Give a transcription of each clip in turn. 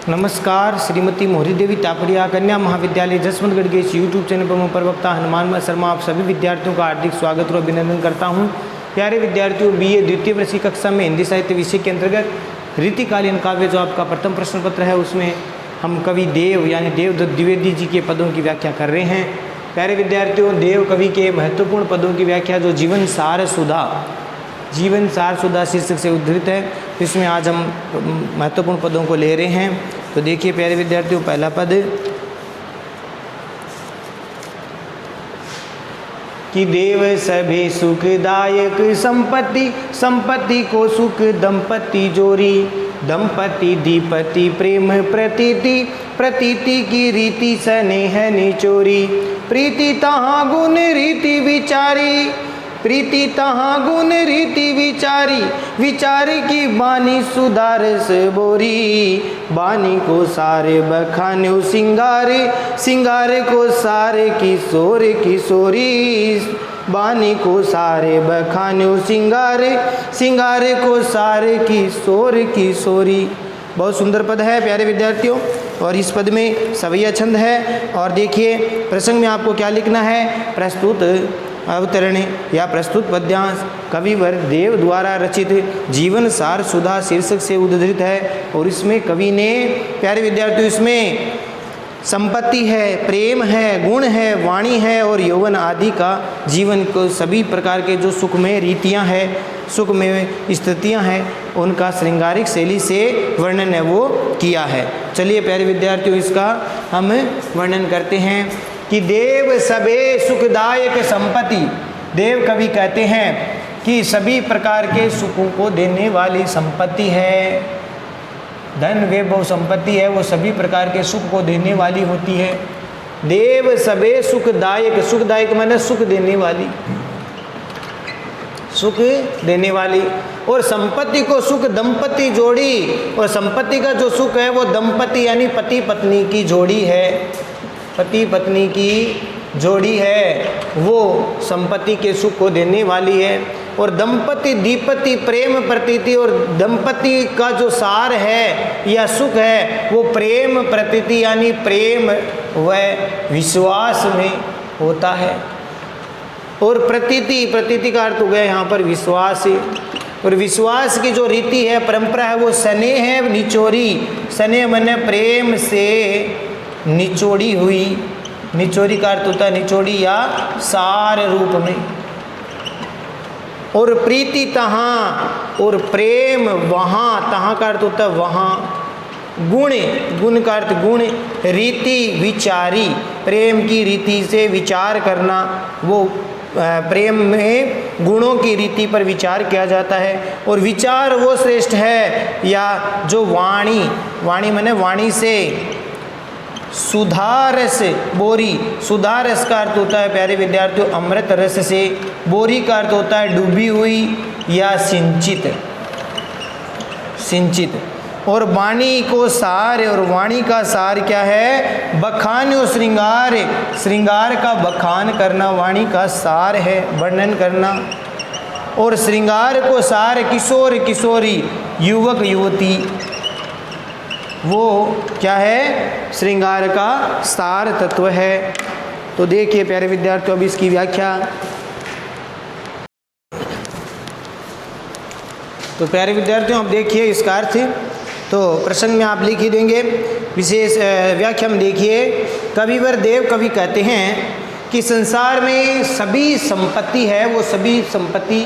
नमस्कार। श्रीमती मोहरी देवी तापड़िया कन्या महाविद्यालय जसवंतगढ़ के इस यूट्यूब चैनल पर मैं प्रवक्ता हनुमान शर्मा आप सभी विद्यार्थियों का हार्दिक स्वागत और अभिनंदन करता हूं। प्यारे विद्यार्थियों, बीए द्वितीय वर्ष की कक्षा में हिंदी साहित्य विषय के अंतर्गत रीतिकालीन काव्य जो आपका प्रथम प्रश्न पत्र है, उसमें हम कवि देव यानी देवदत्त द्विवेदी जी के पदों की व्याख्या कर रहे हैं। प्यारे विद्यार्थियों, देव कवि के महत्वपूर्ण पदों की व्याख्या जो जीवन सार सुधा शीर्षक से उद्धृत है, इसमें आज हम महत्वपूर्ण पदों को ले रहे हैं। तो देखिए प्यारे विद्यार्थियों, पहला पद कि देव सभी सुखदायक संपत्ति, संपत्ति को सुख दंपति जोरी, दंपति दीपति प्रेम प्रतीति, प्रतीति की रीति स्नेह निचोरी, प्रीति तहाँ गुण रीति विचारी, प्रीति तहाँ गुण रीति विचारी, विचार की बानी सुधारस बोरी, बानी को सारे बखान्यो सिंगारे, सिंगारे को सारे किशोर किशोरी, बानी को सारे बखान्यो सिंगारे, सिंगारे को सारे किशोर किशोरी। बहुत सुंदर पद है प्यारे विद्यार्थियों, और इस पद में सवैया छंद है। और देखिए प्रसंग में आपको क्या लिखना है। प्रस्तुत अवतरण या प्रस्तुत पद्यांश कविवर देव द्वारा रचित जीवन सार सुधा शीर्षक से उद्धृत है। और इसमें कवि ने प्यारे विद्यार्थियों इसमें संपत्ति है, प्रेम है, गुण है, वाणी है और यौवन आदि का जीवन को सभी प्रकार के जो सुखमय रीतियां हैं, सुखमय स्थितियां हैं, उनका श्रृंगारिक शैली से वर्णन है वो किया है। चलिए प्यारे विद्यार्थियों, इसका हम वर्णन करते हैं कि देव सबे सुखदायक संपत्ति। देव कवि कहते हैं कि सभी प्रकार के सुखों को देने वाली संपत्ति है। धन वैभव संपत्ति है वो सभी प्रकार के सुख को देने वाली होती है। देव सबे सुखदायक, सुखदायक माने सुख देने वाली, सुख देने वाली। और संपत्ति को सुख दंपति जोड़ी, और संपत्ति का जो सुख है वो दंपति यानी पति पत्नी की जोड़ी है, पति पत्नी की जोड़ी है, वो संपत्ति के सुख को देने वाली है। और दंपति दीपति प्रेम प्रतीति, और दंपति का जो सार है या सुख है वो प्रेम प्रतीति यानी प्रेम व विश्वास में होता है। और प्रतीति, प्रतीति का अर्थ हो गया यहाँ पर विश्वास। और विश्वास की जो रीति है, परंपरा है, वो स्नेह है निचोरी। स्नेह माने प्रेम से निचोड़ी हुई, निचोड़ी का अर्थ होता है निचोड़ी या सार रूप में। और प्रीति तहाँ, और प्रेम वहाँ, तहाँ का अर्थ होता है वहाँ। गुण, गुण का अर्थ गुण। रीति विचारी, प्रेम की रीति से विचार करना, वो प्रेम में गुणों की रीति पर विचार किया जाता है। और विचार वो श्रेष्ठ है या जो वाणी, वाणी माने वाणी से सुधा रस बोरी, सुधा रस का अर्थ होता है प्यारे विद्यार्थियों अमृत रस से, बोरी का अर्थ होता है डूबी हुई या सिंचित, सिंचित। और वाणी को सार, और वाणी का सार क्या है, बखान्यो श्रृंगार, श्रृंगार का बखान करना वाणी का सार है, वर्णन करना। और श्रृंगार को सार किशोर किशोरी, युवक युवती, वो क्या है, श्रृंगार का सार तत्व है। तो देखिए प्यारे विद्यार्थियों, अब इसकी व्याख्या। तो प्यारे विद्यार्थियों अब देखिए इसका अर्थ, तो प्रसंग में आप लिख ही देंगे। विशेष व्याख्या में देखिए, कविवर देव कवि कहते हैं कि संसार में सभी संपत्ति है वो सभी संपत्ति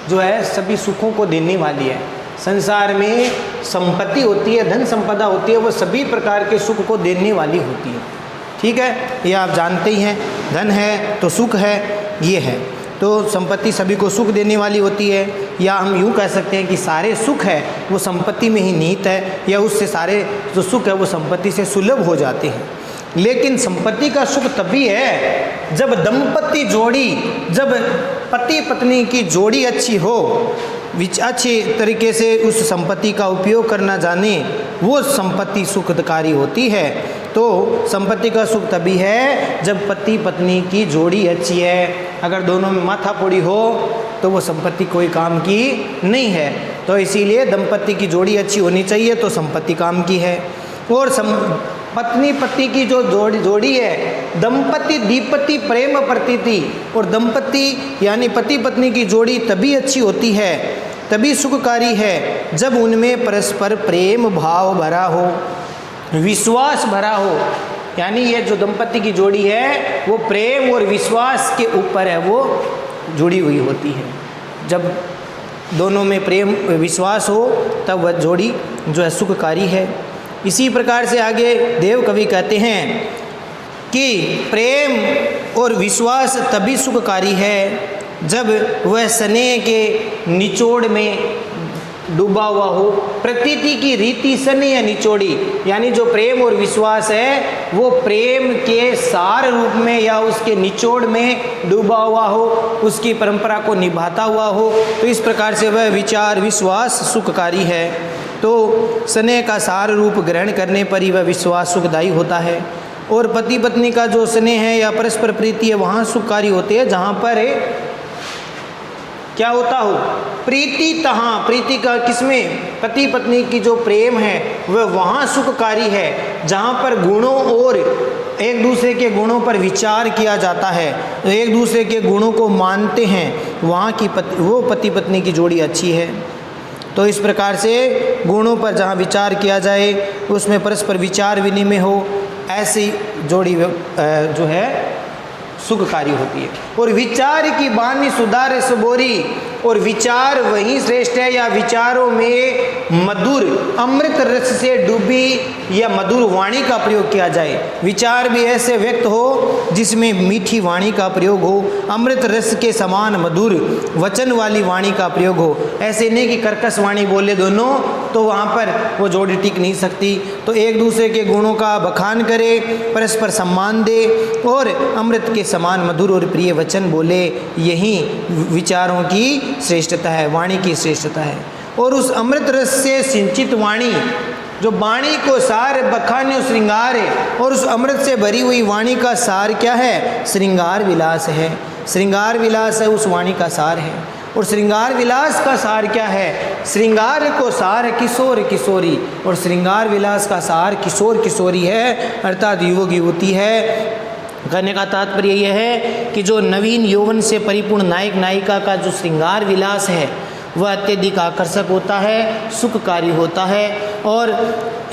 जो है सभी सुखों को देने वाली है। संसार में संपत्ति होती है, धन संपदा होती है, वो सभी प्रकार के सुख को देने वाली होती है। ठीक है, ये आप जानते ही हैं, धन है तो सुख है, ये है। तो संपत्ति सभी को सुख देने वाली होती है, या हम यूँ कह सकते हैं कि सारे सुख है वो संपत्ति में ही निहित है, या उससे सारे जो सुख है वो संपत्ति से सुलभ हो जाते हैं। लेकिन संपत्ति का सुख तभी है जब दंपति जोड़ी, जब पति पत्नी की जोड़ी अच्छी हो, अच्छी तरीके से उस संपत्ति का उपयोग करना जाने, वो संपत्ति सुखकारी होती है। तो संपत्ति का सुख तभी है जब पति पत्नी की जोड़ी अच्छी है। अगर दोनों में माथापोड़ी हो तो वो संपत्ति कोई काम की नहीं है। तो इसीलिए दंपति की जोड़ी अच्छी होनी चाहिए तो संपत्ति काम की है। और पत्नी पति की जो जोड़ी है, दंपति दीपति प्रेम प्रतीति, और दंपति यानी पति पत्नी की जोड़ी तभी अच्छी होती है, तभी सुखकारी है जब उनमें परस्पर प्रेम भाव भरा हो, विश्वास भरा हो। यानी ये जो दंपति की जोड़ी है वो प्रेम और विश्वास के ऊपर है, वो जुड़ी हुई होती है। जब दोनों में प्रेम विश्वास हो तब वह जोड़ी जो है सुखकारी है। इसी प्रकार से आगे देव कवि कहते हैं कि प्रेम और विश्वास तभी सुखकारी है जब वह स्नेह के निचोड़ में डूबा हुआ हो। प्रतीति की रीति स्नेह निचोड़ी, यानी जो प्रेम और विश्वास है वो प्रेम के सार रूप में या उसके निचोड़ में डूबा हुआ हो, उसकी परंपरा को निभाता हुआ हो, तो इस प्रकार से वह विचार विश्वास सुखकारी है। तो स्नेह का सार रूप ग्रहण करने पर ही वह विश्वास सुखदायी होता है। और पति पत्नी का जो स्नेह है या परस्पर प्रीति है वहाँ सुखकारी होती है जहाँ पर क्या होता हो, प्रीति तहाँ, प्रीति का किसमें, पति पत्नी की जो प्रेम है वह वहाँ सुखकारी है जहाँ पर गुणों और एक दूसरे के गुणों पर विचार किया जाता है, तो एक दूसरे के गुणों को मानते हैं, वहाँ की वो पति पत्नी की जोड़ी अच्छी है। तो इस प्रकार से गुणों पर जहाँ विचार किया जाए उसमें परस्पर विचार विनिमय हो, ऐसी जोड़ी जो है सुखकारी होती है। और विचार की बानी सुधार सबोरी, और विचार वही श्रेष्ठ है या विचारों में मधुर अमृत रस से डूबी या मधुर वाणी का प्रयोग किया जाए। विचार भी ऐसे व्यक्त हो जिसमें मीठी वाणी का प्रयोग हो, अमृत रस के समान मधुर वचन वाली वाणी का प्रयोग हो। ऐसे नहीं कि कर्कश वाणी बोले दोनों, तो वहाँ पर वो जोड़ी टिक नहीं सकती। तो एक दूसरे के गुणों का बखान करे, परस्पर सम्मान दे और अमृत के समान मधुर और प्रिय वचन बोले, यही विचारों की श्रेष्ठता है, वाणी की श्रेष्ठता है। और उस अमृत रस से सिंचित वाणी, जो वाणी को सार बखान्यो श्रृंगार है, और उस अमृत से भरी हुई वाणी का सार क्या है, श्रृंगार विलास है। श्रृंगार विलास है उस वाणी का सार है। और श्रृंगार विलास का सार क्या है, श्रृंगार को सार किशोर किशोरी, और श्रृंगार विलास का सार किशोर किशोरी है, अर्थात युवक युवती है। कहने का तात्पर्य यह है कि जो नवीन यौवन से परिपूर्ण नायक नायिका का जो श्रृंगार विलास है वह अत्यधिक आकर्षक होता है, सुखकारी होता है। और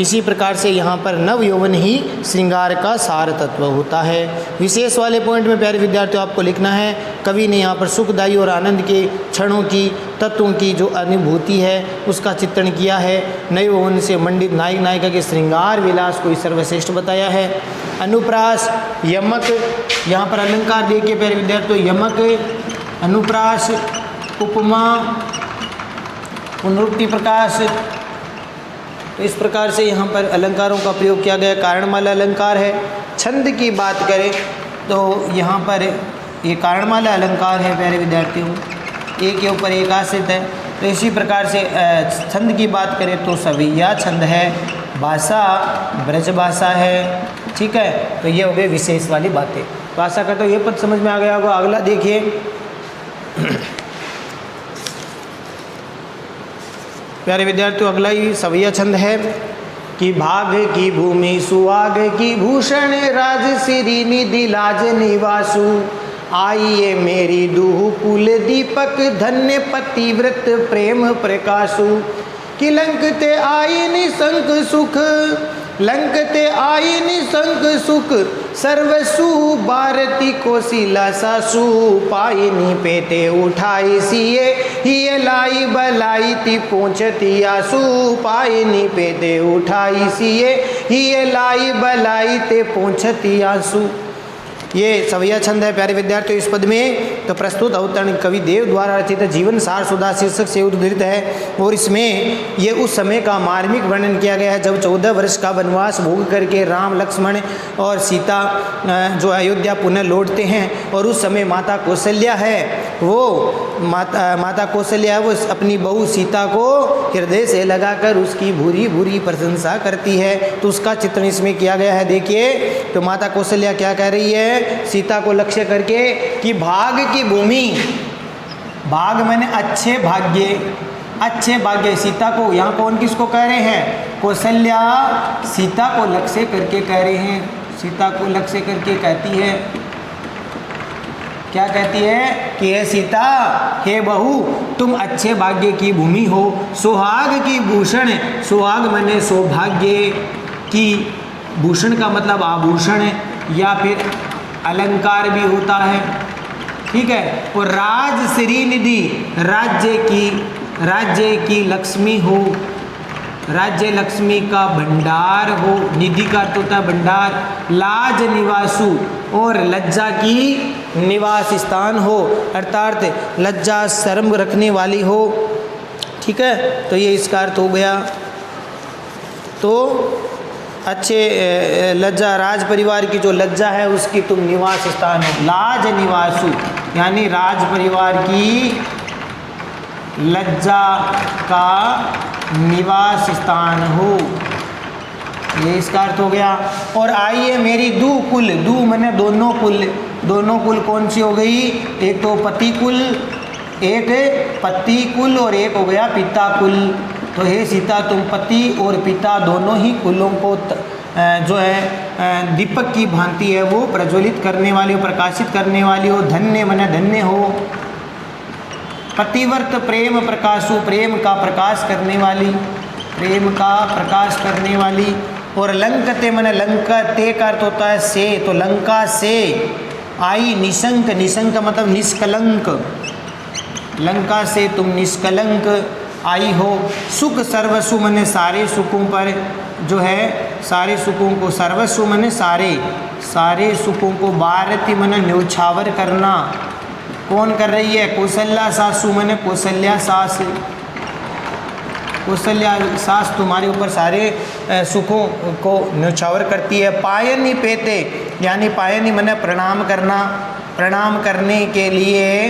इसी प्रकार से यहाँ पर नव यौवन ही श्रृंगार का सार तत्व होता है। विशेष वाले पॉइंट में प्यारे विद्यार्थियों आपको लिखना है, कवि ने यहाँ पर सुखदायी और आनंद के क्षणों की तत्वों की जो अनुभूति है उसका चित्रण किया है। नव यौवन से मंडित नायक नायिका के श्रृंगार विलास को ही सर्वश्रेष्ठ बताया है। अनुप्रास, यमक, यहाँ पर अलंकार देखिए प्यारे विद्यार्थियों, यमक, अनुप्रास, उपमा, पुनरुक्ति प्रकाश, तो इस प्रकार से यहाँ पर अलंकारों का प्रयोग किया गया। कारणमाला अलंकार है। छंद की बात करें तो यहाँ पर ये कारणमाला अलंकार है प्यारे विद्यार्थियों, एक के ऊपर एक आश्रित है। तो इसी प्रकार से छंद की बात करें तो सवैया छंद है, भाषा ब्रज भाषा है, ठीक है। तो ये हो गए विशेष वाली बातें। तो आशा करता हूँ ये पद समझ में आ गया होगा। अगला देखिए, प्यारे विद्यार्थियों अगला ही सवैया छंद है कि भाग की भूमि सुहाग की भूषण राज सिरी निधि लाज निवासु आइए मेरी दूह कुल दीपक धन्य पतिव्रत प्रेम प्रकाशु कि लंकते आई निसंक सुख, लंकते आई निसंक सुख सर्वसु भारती कोशिला सासु पायनी पेते उठाई सिए हिय लाई बलाई ती पहुँचती आसु पायनी पेते उठाई सिए हिय लाई बलाई ते पहुँचती आसु। ये सवैया छंद है प्यारे विद्यार्थियों। इस पद में तो प्रस्तुत अवतरण कवि देव द्वारा रचित जीवन सार सुधा शीर्षक से उद्धृत है। और इसमें ये उस समय का मार्मिक वर्णन किया गया है जब 14 वर्ष का वनवास भोग करके राम लक्ष्मण और सीता जो अयोध्या पुनः लौटते हैं। और उस समय माता कौशल्या है वो माता कौशल्या वो अपनी बहू सीता को हृदय से लगाकर उसकी भूरी भूरी प्रशंसा करती है। तो उसका चित्रण इसमें किया गया है। देखिए तो माता कौशल्या क्या कह रही है सीता को लक्ष्य करके कि भाग की भूमि, भाग मैंने अच्छे भाग्य, अच्छे भाग्य। सीता को यहाँ कौन किसको कह रहे हैं, कौशल्या सीता को लक्ष्य करके कह रहे हैं, सीता को लक्ष्य करके कहती है, क्या कहती है कि हे सीता, हे बहू, तुम अच्छे भाग्य की भूमि हो, सुहाग की भूषण, सुहाग माने सौभाग्य की, भूषण का मतलब आभूषण या फिर अलंकार भी होता है, ठीक है। और राज श्री निधि, राज्य की लक्ष्मी हो, राज्य लक्ष्मी का भंडार हो, निधि का अर्थ होता है भंडार। लाज निवासु, और लज्जा की निवास स्थान हो, अर्थात लज्जा शर्म रखने वाली हो, ठीक है। तो ये इसका अर्थ हो गया। तो अच्छे लज्जा, राज परिवार की जो लज्जा है उसकी तुम निवास स्थान हो। लाज निवासु यानी राज परिवार की लज्जा का निवास स्थान हो, ये इसका अर्थ हो गया। और आइए मेरी दू कुल, दू मैंने दोनों कुल, दोनों कुल कौन सी हो गई, एक तो पति कुल, एक पति कुल और एक हो गया पिता कुल। तो हे सीता, तुम पति और पिता दोनों ही कुलों को जो है दीपक की भांति है वो प्रज्वलित करने वाली हो, प्रकाशित करने वाली हो। धन्य मने धन्य हो। पतिव्रत प्रेम प्रकाशु, प्रेम का प्रकाश करने वाली, प्रेम का प्रकाश करने वाली। और लंकते मने लंकते का अर्थ होता है से, तो लंका से आई निशंक, निशंक मतलब निष्कलंक, लंका से तुम निष्कलंक आई हो। सुख सर्वसु मने सारे सुखों पर जो है, सारे सुखों को, सर्वस्व मने सारे, सारे सुखों को। भारती मने न्योछावर करना, कौन कर रही है, कौशल्या सासु मने कौशल्या सास, कौशल्या सास तुम्हारे ऊपर सारे सुखों को न्योछावर करती है। पायनी पेते यानी पायनी मने प्रणाम करना, प्रणाम करने के लिए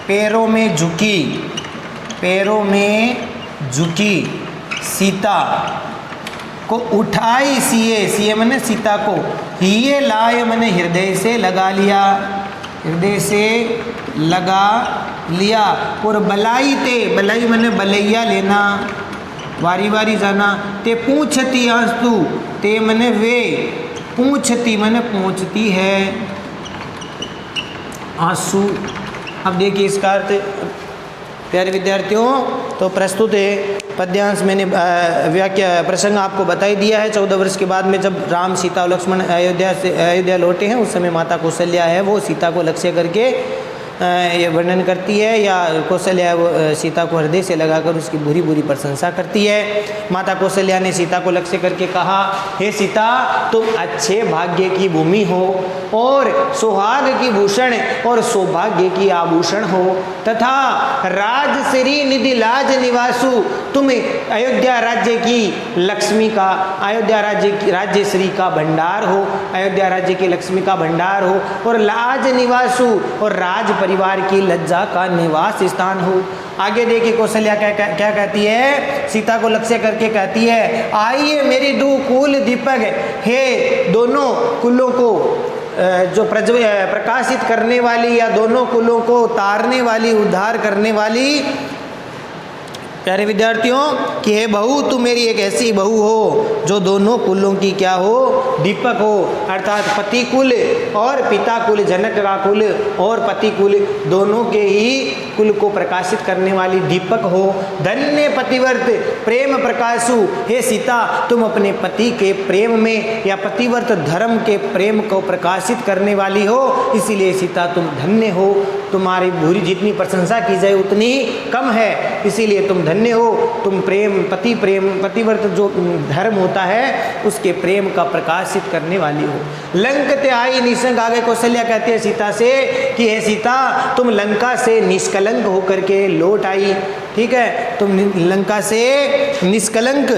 पैरों में झुकी, पैरों में झुकी सीता को उठाई सिए, सिए मने सीता को, हिये लाए मने हृदय से लगा लिया, हृदय से लगा लिया। और बलाई ते, बलाई मने बलैया लेना, वारी वारी जाना। ते पूछती आंसू, ते मने वे, पूछती मने पहुँचती है, आंसू। अब देखिए इसका अर्थ प्यारे विद्यार्थियों, तो प्रस्तुत है पद्यांश, मैंने व्याख्या प्रसंग आपको बता ही दिया है। 14 वर्ष के बाद में जब राम सीता और लक्ष्मण अयोध्या लौटे हैं, उस समय माता कौशल्या है वो सीता को लक्ष्य करके ये वर्णन करती है, या कौशल्या सीता को हृदय से लगाकर उसकी बुरी बुरी प्रशंसा करती है। माता कौशल्या ने सीता को लक्ष्य करके कहा, हे सीता, तुम अच्छे भाग्य की भूमि हो और सुहाग की भूषण और सौभाग्य की आभूषण हो, तथा राजश्री निधि लाज निवासु, तुम अयोध्या राज्य की लक्ष्मी का, अयोध्या राज्य श्री का भंडार हो, अयोध्या राज्य की लक्ष्मी का भंडार हो। और लाज निवासु, और राज परिवार की लज्जा का निवास स्थान हो। आगे देखिए कौशल्या क्या कहती है, सीता को लक्ष्य करके कहती है, आइए मेरी दो कुल दीपक, हे दोनों कुलों को जो प्रकाशित करने वाली या दोनों कुलों को तारने वाली, उद्धार करने वाली प्यारे विद्यार्थियों, कि हे बहू, तू मेरी एक ऐसी बहू हो जो दोनों कुलों की क्या हो, दीपक हो, अर्थात पति कुल और पिता कुल, जनक का कुल और पति कुल, दोनों के ही कुल को प्रकाशित करने वाली दीपक हो। धन्य पतिव्रत प्रेम प्रकाशु, हे सीता, तुम अपने पति के प्रेम में या पतिव्रत धर्म के प्रेम को प्रकाशित करने वाली हो, इसीलिए सीता तुम धन्य हो। तुम्हारी बुरी जितनी प्रशंसा की जाए उतनी कम है, इसीलिए तुम धन्य हो। तुम प्रेम, पतिव्रत जो धर्म होता है उसके प्रेम का प्रकाशित करने वाली हो। लंकते आई निशंक, आगे कौशल्या कहती है सीता से कि हे सीता, तुम लंका से निष्कलंक होकर के लौट आई, ठीक है, तुम लंका से निष्कलंक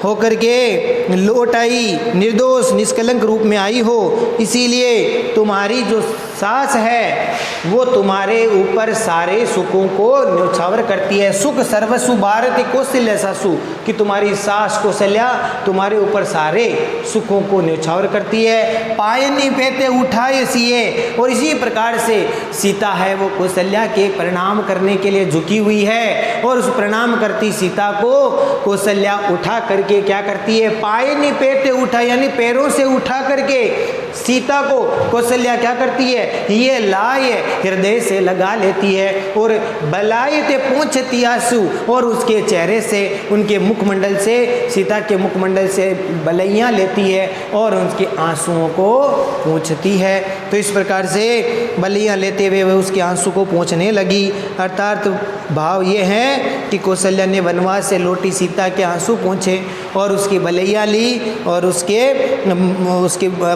होकर के लौट आई, निर्दोष निष्कलंक रूप में आई हो, इसीलिए तुम्हारी जो सास है वो तुम्हारे ऊपर सारे सुखों को न्यौछावर करती है। सुख सर्वसु भारती कौशल्या सासु, कि तुम्हारी सास कौशल्या तुम्हारे ऊपर सारे सुखों को न्यौछावर करती है। पायनी पेते उठाए सिए, और इसी प्रकार से सीता है वो कौशल्या के प्रणाम करने के लिए झुकी हुई है, और उस प्रणाम करती सीता को कौशल्या उठा करके क्या करती है, पायनी पेते उठा यानी पैरों से उठा करके सीता को कौशल्या क्या करती है, ये लाए हृदय से लगा लेती है, और बलाए ते पोंछती आंसू, और उसके चेहरे से, उनके मुखमंडल से, सीता के मुखमंडल से बलैयाँ लेती है और उसके आंसुओं को पोंछती है। तो इस प्रकार से बलैयाँ लेते हुए वह उसके आंसू को पोंछने लगी। अर्थात भाव ये है कि कौशल्या ने वनवास से लौटी सीता के आंसू पोंछे और उसकी बलैया ली और उसके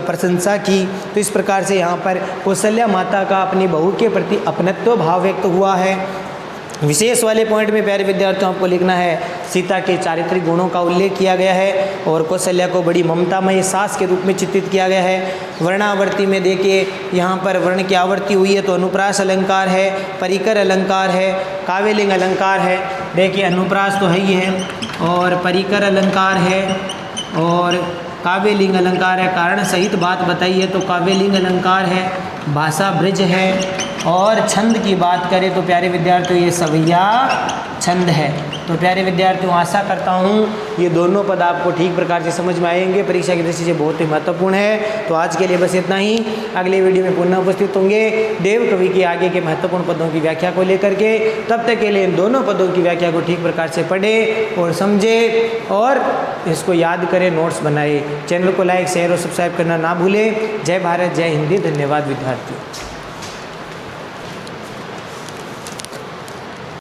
प्रशंसा की। तो इस प्रकार से यहाँ पर कौशल्या माता का अपनी बहू के प्रति अपनत्व भाव व्यक्त हुआ है। विशेष वाले पॉइंट में प्यारे विद्यार्थियों आपको लिखना है, सीता के चारित्रिक गुणों का उल्लेख किया गया है और कौशल्या को बड़ी ममतामय सास के रूप में चित्रित किया गया है। वर्णावर्ती में देखिए यहाँ पर वर्ण की आवर्ती हुई है तो अनुप्रास अलंकार है, परिकर अलंकार है, काव्यलिंग अलंकार है। देखिए अनुप्रास तो है ही है और परिकर अलंकार है और काव्यलिंग अलंकार है। कारण सहित बात बताई है तो काव्यलिंग अलंकार है, भाषा ब्रज है और छंद की बात करें तो प्यारे विद्यार्थियों ये सवैया छंद है। तो प्यारे विद्यार्थियों आशा करता हूँ ये दोनों पद आपको ठीक प्रकार से समझ में आएंगे, परीक्षा की दृष्टि से बहुत ही महत्वपूर्ण है। तो आज के लिए बस इतना ही, अगले वीडियो में पुनः उपस्थित होंगे देव कवि के आगे के महत्वपूर्ण पदों की व्याख्या को लेकर के। तब तक के लिए इन दोनों पदों की व्याख्या को ठीक प्रकार से पढ़े और समझे और इसको याद करें, नोट्स बनाए। चैनल को लाइक शेयर और सब्सक्राइब करना ना भूलें। जय भारत, जय हिंदी। धन्यवाद विद्यार्थियों।